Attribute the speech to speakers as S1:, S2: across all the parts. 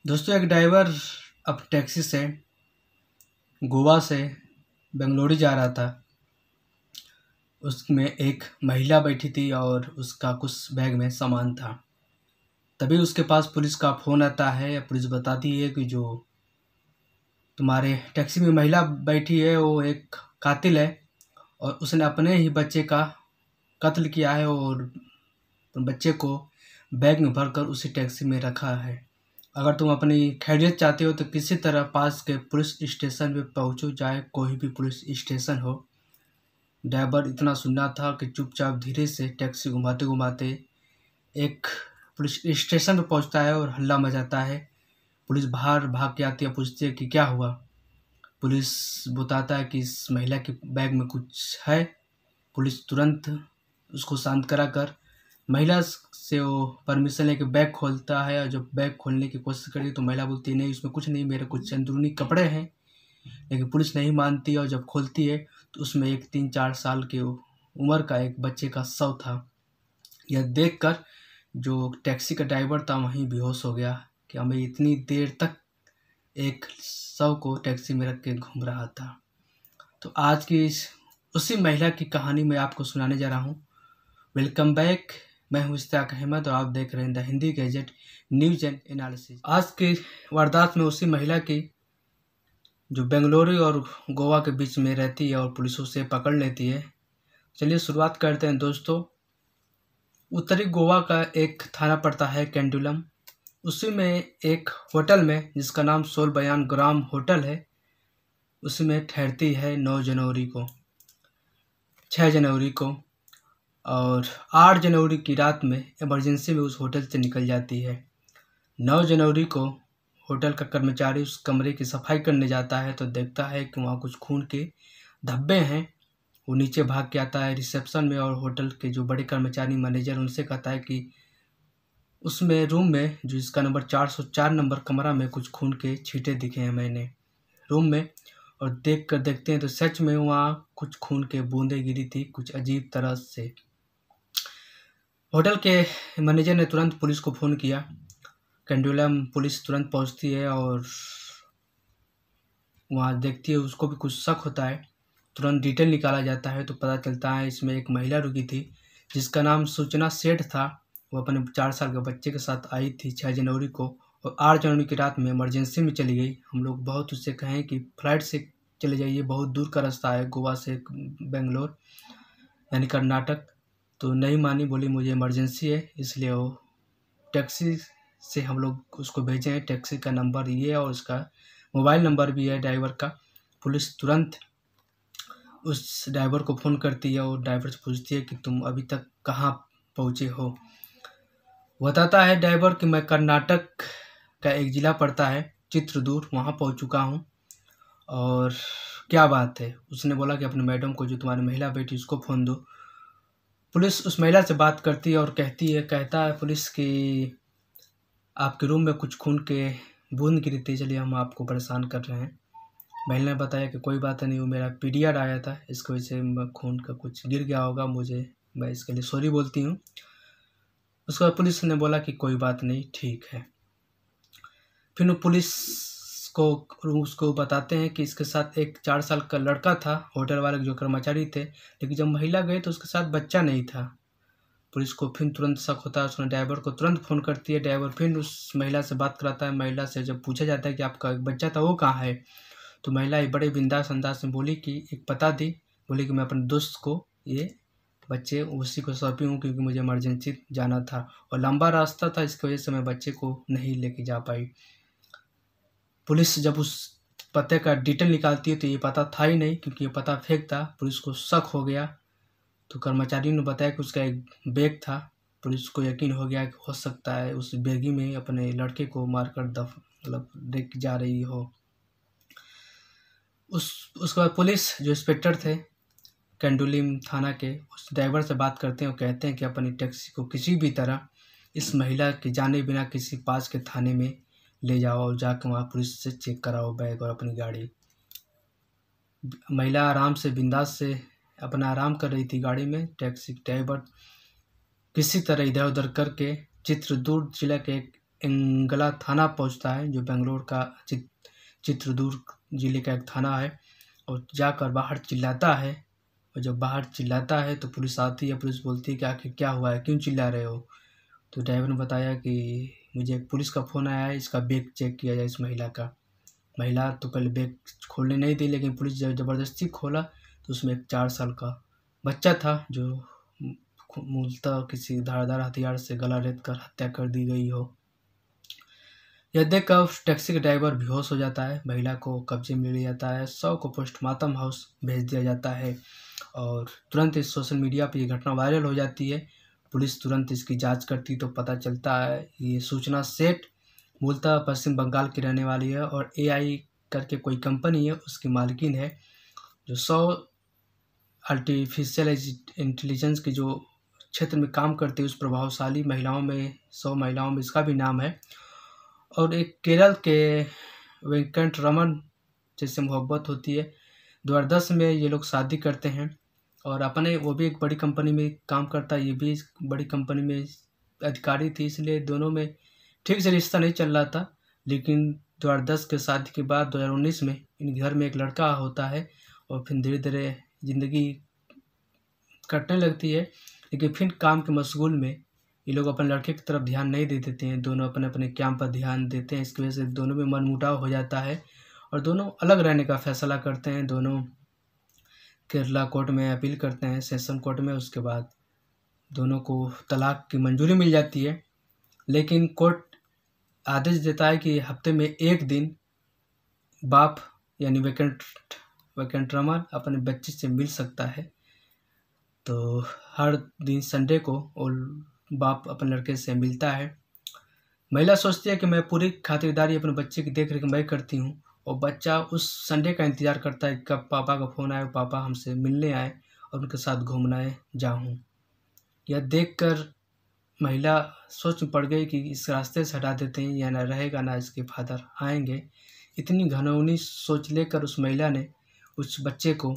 S1: दोस्तों, एक ड्राइवर अब टैक्सी से गोवा से बेंगलुरु जा रहा था। उसमें एक महिला बैठी थी और उसका कुछ बैग में सामान था। तभी उसके पास पुलिस का फ़ोन आता है। पुलिस बताती है कि जो तुम्हारे टैक्सी में महिला बैठी है वो एक कातिल है और उसने अपने ही बच्चे का कत्ल किया है और बच्चे को बैग में भरकर उसी टैक्सी में रखा है। अगर तुम अपनी खैरियत चाहते हो तो किसी तरह पास के पुलिस स्टेशन में पहुंचो, चाहे कोई भी पुलिस स्टेशन हो। ड्राइवर इतना सुनना था कि चुपचाप धीरे से टैक्सी घुमाते घुमाते एक पुलिस स्टेशन पर पहुंचता है और हल्ला मचाता है। पुलिस बाहर भाग के आती है, पूछती है कि क्या हुआ। पुलिस बताता है कि इस महिला के बैग में कुछ है। पुलिस तुरंत उसको शांत कराकर महिला से वो परमिशन लेके बैग खोलता है और जब बैग खोलने की कोशिश करी तो महिला बोलती है नहीं, इसमें कुछ नहीं, मेरे कुछ अंदरूनी कपड़े हैं। लेकिन पुलिस नहीं मानती और जब खोलती है तो उसमें एक 3-4 साल के उम्र का एक बच्चे का शव था। यह देखकर जो टैक्सी का ड्राइवर था वहीं बेहोश हो गया कि हमें इतनी देर तक एक शव को टैक्सी में रख के घूम रहा था। तो आज की उसी महिला की कहानी मैं आपको सुनाने जा रहा हूँ। Welcome back. मैं हूँ इश्तियाक अहमद और आप देख रहे हैं the Hindi gadget news and analysis. आज की वारदात में उसी महिला की जो बेंगलुरु और गोवा के बीच में रहती है और पुलिस उसे पकड़ लेती है। चलिए शुरुआत करते हैं दोस्तों। उत्तरी गोवा का एक थाना पड़ता है कैंडुलम। उसी में एक होटल में जिसका नाम सोलबयान ग्राम होटल है, उसी में ठहरती है 9 जनवरी को, 6 जनवरी को और 8 जनवरी की रात में इमरजेंसी में उस होटल से निकल जाती है। 9 जनवरी को होटल का कर्मचारी उस कमरे की सफाई करने जाता है तो देखता है कि वहाँ कुछ खून के धब्बे हैं। वो नीचे भाग के आता है रिसेप्शन में और होटल के जो बड़े कर्मचारी मैनेजर उनसे कहता है कि उसमें रूम में जो इसका नंबर 404 नंबर कमरा में कुछ खून के छींटे दिखे हैं मैंने रूम में। और देखते हैं तो सच में वहाँ कुछ खून के बूंदें गिरी थी कुछ अजीब तरह से। होटल के मैनेजर ने तुरंत पुलिस को फ़ोन किया। कैंडुलम पुलिस तुरंत पहुंचती है और वहाँ देखती है, उसको भी कुछ शक होता है। तुरंत डिटेल निकाला जाता है तो पता चलता है इसमें एक महिला रुकी थी जिसका नाम सूचना सेठ था। वो अपने 4 साल के बच्चे के साथ आई थी 6 जनवरी को और 8 जनवरी की रात में इमरजेंसी में चली गई। हम लोग बहुत उससे कहें कि फ्लाइट से चले जाइए, बहुत दूर का रास्ता है गोवा से बेंगलोर यानी कर्नाटक। तो नहीं मानी, बोली मुझे इमरजेंसी है, इसलिए वो टैक्सी से हम लोग उसको भेजे हैं। टैक्सी का नंबर ये है और उसका मोबाइल नंबर भी है ड्राइवर का। पुलिस तुरंत उस ड्राइवर को फ़ोन करती है और ड्राइवर से पूछती है कि तुम अभी तक कहाँ पहुँचे हो। बताता है ड्राइवर कि मैं कर्नाटक का एक ज़िला पड़ता है चित्रदूर, वहाँ पहुँच चुका हूँ। और क्या बात है, उसने बोला कि अपने मैडम को जो तुम्हारी महिला बेटी उसको फ़ोन दो। पुलिस उस महिला से बात करती है और कहता है पुलिस कि आपके रूम में कुछ खून के बूंद गिरी थी, चलिए हम आपको परेशान कर रहे हैं। महिला ने बताया कि कोई बात नहीं, वो मेरा पीरियड आया था, इसकी वजह से खून का कुछ गिर गया होगा, मैं इसके लिए सॉरी बोलती हूँ। उसके बाद पुलिस ने बोला कि कोई बात नहीं, ठीक है। फिर वो पुलिस को उसको बताते हैं कि इसके साथ एक 4 साल का लड़का था, होटल वाले जो कर्मचारी थे, लेकिन जब महिला गई तो उसके साथ बच्चा नहीं था। पुलिस को फिर तुरंत शक होता है, उसने ड्राइवर को तुरंत फ़ोन करती है। ड्राइवर फिर उस महिला से बात कराता है। महिला से जब पूछा जाता है कि आपका एक बच्चा था वो कहाँ है, तो महिला एक बड़े बिंदास अंदाज में बोली कि एक पता दी, बोली कि मैं अपने दोस्त को ये बच्चे उसी को सौंपी हूँ क्योंकि मुझे इमरजेंसी जाना था और लंबा रास्ता था, इसकी वजह से मैं बच्चे को नहीं लेके जा पाई। पुलिस जब उस पते का डिटेल निकालती है तो ये पता था ही नहीं क्योंकि ये पता फेक था। पुलिस को शक हो गया तो कर्मचारी ने बताया कि उसका एक बैग था। पुलिस को यकीन हो गया कि हो सकता है उस बैग ही में अपने लड़के को मारकर देख जा रही हो। उसके बाद पुलिस जो इंस्पेक्टर थे कैंडुलिम थाना के, उस ड्राइवर से बात करते हैं और कहते हैं कि अपनी टैक्सी को किसी भी तरह इस महिला के जाने बिना किसी पास के थाने में ले जाओ और जाकर वहाँ पुलिस से चेक कराओ बैग और अपनी गाड़ी। महिला आराम से बिंदास से अपना आराम कर रही थी गाड़ी में। टैक्सी ड्राइवर किसी तरह इधर उधर करके चित्रदुर्ग जिला के एक एंगला थाना पहुंचता है, जो बेंगलोर का चित्रदुर्ग जिले का एक थाना है, और जाकर बाहर चिल्लाता है। और जब बाहर चिल्लाता है तो पुलिस आती है। पुलिस बोलती है कि आखिर क्या हुआ है, क्यों चिल्ला रहे हो? तो ड्राइवर ने बताया कि मुझे एक पुलिस का फ़ोन आया है, इसका बैग चेक किया जाए इस महिला का। महिला तो पहले बैग खोलने नहीं दी, लेकिन पुलिस जब ज़बरदस्ती खोला तो उसमें एक 4 साल का बच्चा था, जो मूलतः किसी धारदार हथियार से गला रेत कर हत्या कर दी गई हो। यह देखकर टैक्सी का ड्राइवर बेहोश हो जाता है। महिला को कब्जे में लिया जाता है, शव को पोस्टमार्टम हाउस भेज दिया जाता है, और तुरंत इस सोशल मीडिया पर यह घटना वायरल हो जाती है। पुलिस तुरंत इसकी जांच करती तो पता चलता है ये सूचना सेठ मूलतः पश्चिम बंगाल की रहने वाली है, और AI करके कोई कंपनी है, उसकी मालकिन है, जो 100 आर्टिफिशियल इंटेलिजेंस के जो क्षेत्र में काम करती है, उस प्रभावशाली महिलाओं में 100 महिलाओं में इसका भी नाम है। और एक केरल के वेंकट रमन जिससे मोहब्बत होती है। 2010 में ये लोग शादी करते हैं, और अपने वो भी एक बड़ी कंपनी में काम करता है, ये भी बड़ी कंपनी में अधिकारी थी, इसलिए दोनों में ठीक से रिश्ता नहीं चल रहा था। लेकिन 2010 के शादी के बाद 2019 में इन घर में एक लड़का होता है, और फिर धीरे धीरे ज़िंदगी कटने लगती है। लेकिन फिर काम के मशगूल में ये लोग अपने लड़के की तरफ ध्यान नहीं दे देते हैं, दोनों अपने अपने काम पर ध्यान देते हैं। इसकी वजह से दोनों में मनमुटाव हो जाता है, और दोनों अलग रहने का फैसला करते हैं। दोनों केरला कोर्ट में अपील करते हैं, सेशन कोर्ट में। उसके बाद दोनों को तलाक की मंजूरी मिल जाती है, लेकिन कोर्ट आदेश देता है कि हफ्ते में एक दिन बाप यानी वेंकट रमन अपने बच्चे से मिल सकता है। तो हर दिन संडे को और बाप अपने लड़के से मिलता है। महिला सोचती है कि मैं पूरी खातिरदारी अपने बच्चे की देखरेख मैं करती हूँ, और बच्चा उस संडे का इंतज़ार करता है कब पापा का फ़ोन आए, पापा हमसे मिलने आए और उनके साथ घूमने जाऊँ। यह देखकर महिला सोच में पड़ गई कि इस रास्ते से हटा देते हैं, या ना रहेगा ना इसके फादर आएंगे। इतनी घनौनी सोच लेकर उस महिला ने उस बच्चे को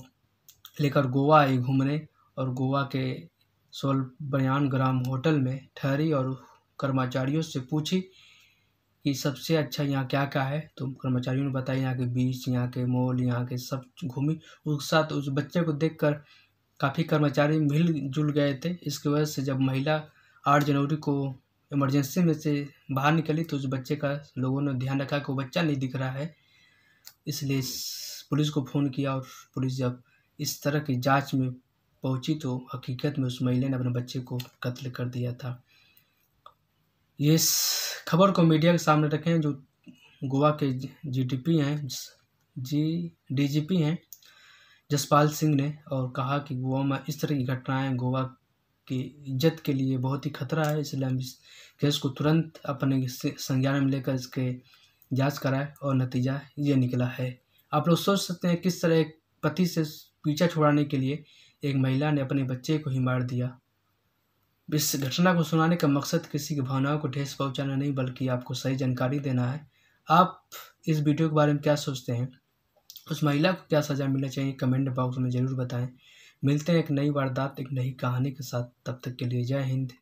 S1: लेकर गोवा आई घूमने, और गोवा के सोल बयान ग्राम होटल में ठहरी और कर्मचारियों से पूछी कि सबसे अच्छा यहाँ क्या क्या है। तो कर्मचारियों ने बताया यहाँ के बीच, यहाँ के मॉल, यहाँ के सब घूमी। उस साथ उस बच्चे को देखकर काफ़ी कर्मचारी मिलजुल गए थे। इसकी वजह से जब महिला 8 जनवरी को इमरजेंसी में से बाहर निकली तो उस बच्चे का लोगों ने ध्यान रखा कि वो बच्चा नहीं दिख रहा है, इसलिए पुलिस को फ़ोन किया। और पुलिस जब इस तरह की जांच में पहुंची तो हकीकत में उस महिला ने अपने बच्चे को कत्ल कर दिया था। ये इस खबर को मीडिया के सामने रखें। जो गोवा के DGP हैं जसपाल सिंह ने, और कहा कि गोवा में इस तरह की घटनाएं गोवा की इज्जत के लिए बहुत ही खतरा है, इसलिए हम इस केस को तुरंत अपने संज्ञान में लेकर इसके जांच कराए, और नतीजा ये निकला है। आप लोग सोच सकते हैं किस तरह एक पति से पीछा छुड़ाने के लिए एक महिला ने अपने बच्चे को ही मार दिया। इस घटना को सुनाने का मकसद किसी की भावनाओं को ठेस पहुंचाना नहीं, बल्कि आपको सही जानकारी देना है। आप इस वीडियो के बारे में क्या सोचते हैं? उस महिला को क्या सज़ा मिलना चाहिए? कमेंट बॉक्स में ज़रूर बताएं। मिलते हैं एक नई वारदात, एक नई कहानी के साथ। तब तक के लिए जय हिंद।